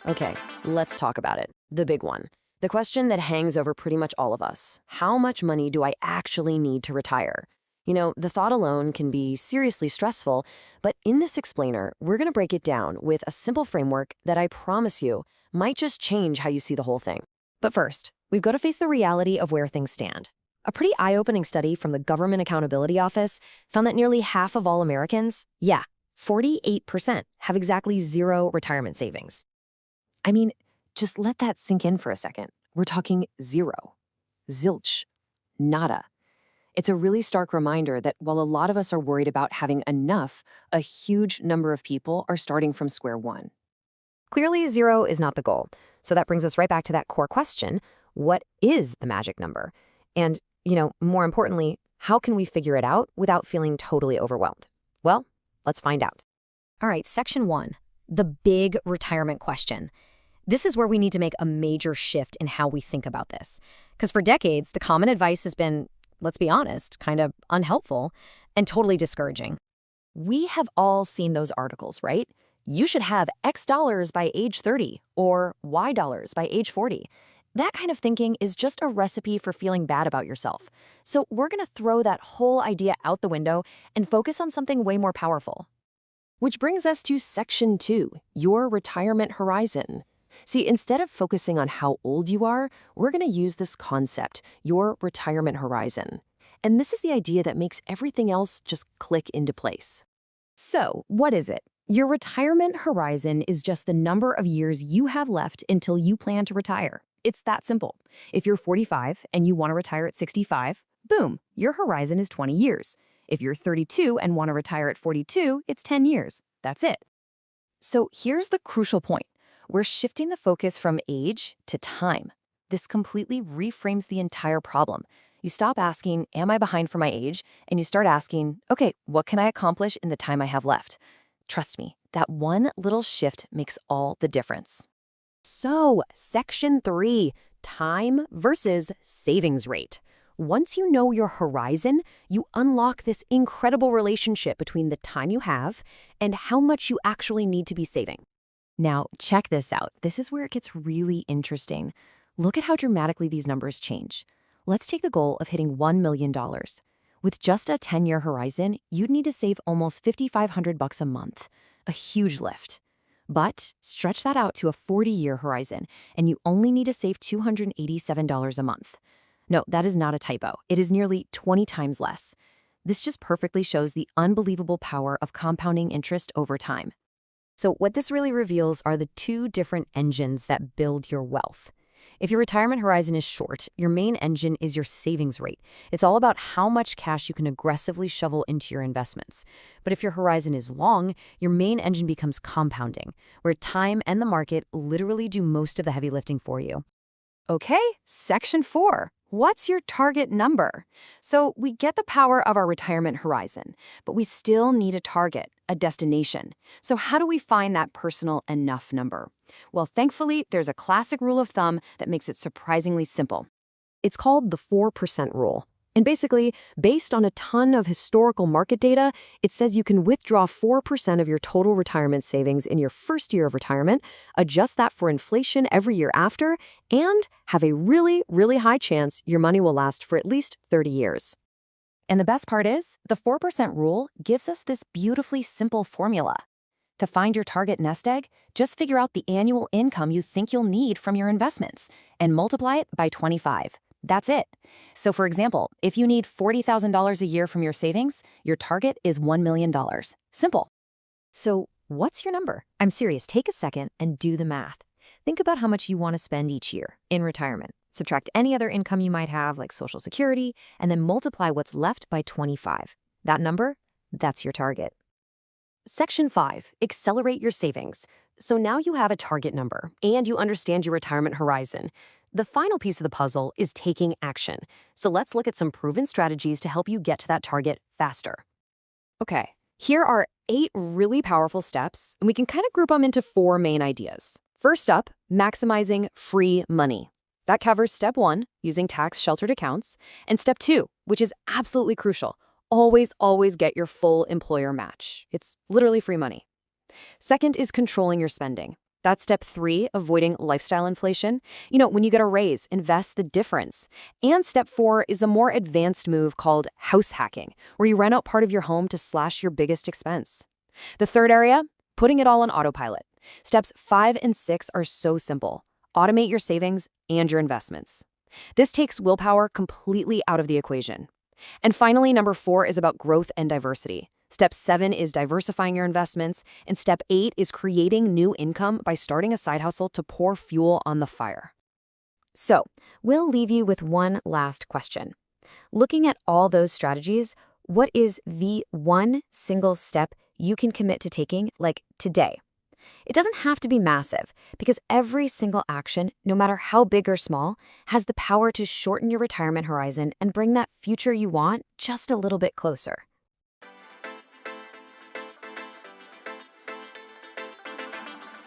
Okay, let's talk about it. The big one. The question that hangs over pretty much all of us. How much money do I actually need to retire? The thought alone can be seriously stressful, but in this explainer, we're going to break it down with a simple framework that I promise you might just change how you see the whole thing. But first, we've got to face the reality of where things stand. A pretty eye-opening study from the Government Accountability Office found that nearly half of all Americans, 48%, have exactly zero retirement savings. I mean, just let that sink in for a second. We're talking zero. Zilch. Nada. It's a really stark reminder that while a lot of us are worried about having enough, a huge number of people are starting from square one. Clearly, zero is not the goal. So that brings us right back to that core question: what is the magic number? And, more importantly, how can we figure it out without feeling totally overwhelmed? Well, let's find out. All right, section 1, the big retirement question. This is where we need to make a major shift in how we think about this. Because for decades, the common advice has been, let's be honest, kind of unhelpful and totally discouraging. We have all seen those articles, right? You should have X dollars by age 30 or Y dollars by age 40. That kind of thinking is just a recipe for feeling bad about yourself. So we're going to throw that whole idea out the window and focus on something way more powerful. Which brings us to section 2, your retirement horizon. See, instead of focusing on how old you are, we're going to use this concept, your retirement horizon. And this is the idea that makes everything else just click into place. So, what is it? Your retirement horizon is just the number of years you have left until you plan to retire. It's that simple. If you're 45 and you want to retire at 65, boom, your horizon is 20 years. If you're 32 and want to retire at 42, it's 10 years. That's it. So here's the crucial point. We're shifting the focus from age to time. This completely reframes the entire problem. You stop asking, am I behind for my age? And you start asking, okay, what can I accomplish in the time I have left? Trust me, that one little shift makes all the difference. So, section 3, time versus savings rate. Once you know your horizon, you unlock this incredible relationship between the time you have and how much you actually need to be saving. Now, check this out. This is where it gets really interesting. Look at how dramatically these numbers change. Let's take the goal of hitting $1 million. With just a 10-year horizon, you'd need to save almost $5,500 a month, a huge lift. But stretch that out to a 40-year horizon, and you only need to save $287 a month. No, that is not a typo. It is nearly 20 times less. This just perfectly shows the unbelievable power of compounding interest over time. So what this really reveals are the two different engines that build your wealth. If your retirement horizon is short, your main engine is your savings rate. It's all about how much cash you can aggressively shovel into your investments. But if your horizon is long, your main engine becomes compounding, where time and the market literally do most of the heavy lifting for you. Okay, section 4. What's your target number? So we get the power of our retirement horizon, but we still need a target, a destination. So how do we find that personal enough number? Well, thankfully, there's a classic rule of thumb that makes it surprisingly simple. It's called the 4% rule. And basically, based on a ton of historical market data, it says you can withdraw 4% of your total retirement savings in your first year of retirement, adjust that for inflation every year after, and have a really, really high chance your money will last for at least 30 years. And the best part is, the 4% rule gives us this beautifully simple formula. To find your target nest egg, just figure out the annual income you think you'll need from your investments and multiply it by 25. That's it. So for example, if you need $40,000 a year from your savings, your target is $1 million. Simple. So what's your number? I'm serious, take a second and do the math. Think about how much you want to spend each year in retirement. Subtract any other income you might have, like Social Security, and then multiply what's left by 25. That number, that's your target. Section 5, accelerate your savings. So now you have a target number and you understand your retirement horizon. The final piece of the puzzle is taking action. So let's look at some proven strategies to help you get to that target faster. Okay, here are 8 really powerful steps, and we can kind of group them into 4 main ideas. First up, maximizing free money. That covers step 1, using tax-sheltered accounts, and step 2, which is absolutely crucial. Always get your full employer match. It's literally free money. Second is controlling your spending. That's step 3, avoiding lifestyle inflation. When you get a raise, invest the difference. And step 4 is a more advanced move called house hacking, where you rent out part of your home to slash your biggest expense. The third area, putting it all on autopilot. Steps 5 and 6 are so simple. Automate your savings and your investments. This takes willpower completely out of the equation. And finally, number 4 is about growth and diversity. Step 7 is diversifying your investments, and step 8 is creating new income by starting a side hustle to pour fuel on the fire. So, we'll leave you with one last question. Looking at all those strategies, what is the one single step you can commit to taking, like today? It doesn't have to be massive, because every single action, no matter how big or small, has the power to shorten your retirement horizon and bring that future you want just a little bit closer.